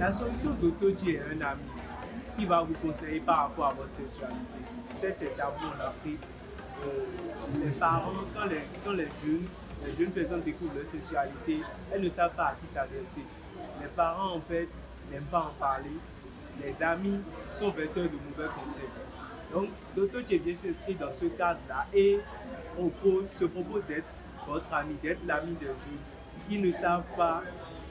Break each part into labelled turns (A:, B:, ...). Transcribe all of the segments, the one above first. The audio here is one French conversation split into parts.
A: La solution d'Auto-G est un ami qui va vous conseiller par rapport à votre sexualité. C'est tabou en Afrique. Les parents, les jeunes personnes découvrent leur sexualité, elles ne savent pas à qui s'adresser. Les parents, en fait, n'aiment pas en parler. Les amis sont vecteurs de mauvais conseils. Donc, Auto-G vient s'inscrire dans ce cadre-là et se propose d'être votre ami, d'être l'ami des jeunes qui ne savent pas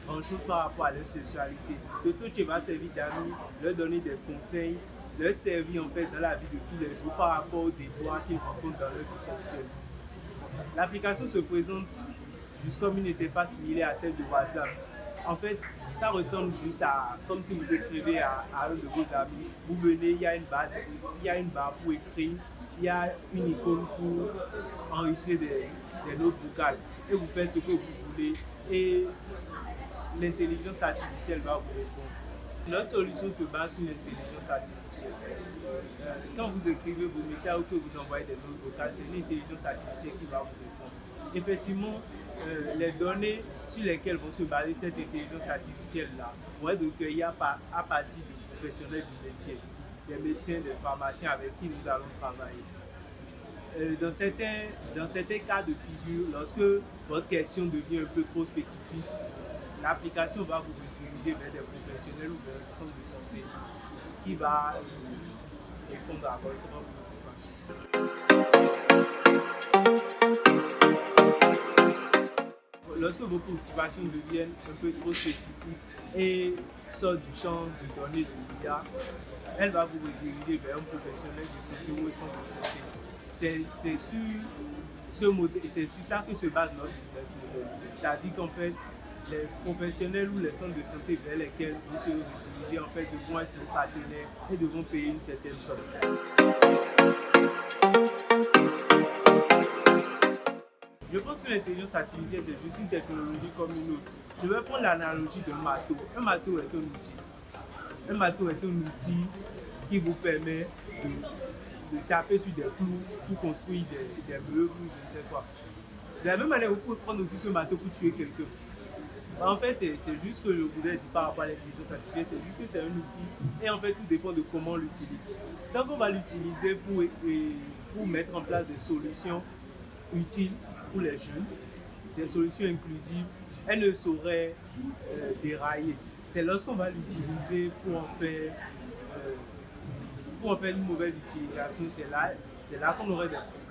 A: grand-chose par rapport à leur sexualité. Auto-G va servir d'amis, leur donner des conseils, leur servir en fait dans la vie de tous les jours par rapport aux déboires qu'ils rencontrent dans leur vie sexuelle. L'application se présente juste comme une interface similaire à celle de WhatsApp. En fait, ça ressemble juste à comme si vous écrivez à un de vos amis. Vous venez, il y a une barre pour écrire, il y a une icône pour enregistrer des notes vocales et vous faites ce que vous voulez et l'intelligence artificielle va vous répondre. Notre solution se base sur l'intelligence artificielle. Quand vous écrivez vos messages ou que vous envoyez des notes vocales, c'est l'intelligence artificielle qui va vous répondre. Effectivement, les données sur lesquelles vont se baser cette intelligence artificielle-là vont être recueillies à partir de professionnels du métier, des médecins, des pharmaciens avec qui nous allons travailler. Dans certains cas de figure, lorsque votre question devient un peu trop spécifique, l'application va vous rediriger vers des professionnels ou vers un centre de santé qui va répondre à votre préoccupation. Lorsque vos préoccupations deviennent un peu trop spécifiques et sortent du champ de données de l'IA, elle va vous rediriger vers un professionnel de santé ou un centre de santé. C'est sur ça que se base notre business model. C'est-à-dire qu'en fait, les professionnels ou les centres de santé vers lesquels vous serez redirigés en fait devront être nos partenaires et devront payer une certaine somme. Je pense que l'intelligence artificielle c'est juste une technologie comme une autre. Je vais prendre l'analogie d'un marteau. Un marteau est un outil. Un marteau est un outil qui vous permet de taper sur des clous pour construire des meubles ou je ne sais quoi. De la même manière, vous pouvez prendre aussi ce marteau pour tuer quelqu'un. En fait, c'est juste que je voudrais dire par rapport à l'intelligence artificielle, c'est juste que c'est un outil et en fait tout dépend de comment on l'utilise. Tant qu'on va l'utiliser pour mettre en place des solutions utiles pour les jeunes, des solutions inclusives, elle ne saurait dérailler. C'est lorsqu'on va l'utiliser pour en faire une mauvaise utilisation, c'est là qu'on aurait des problèmes.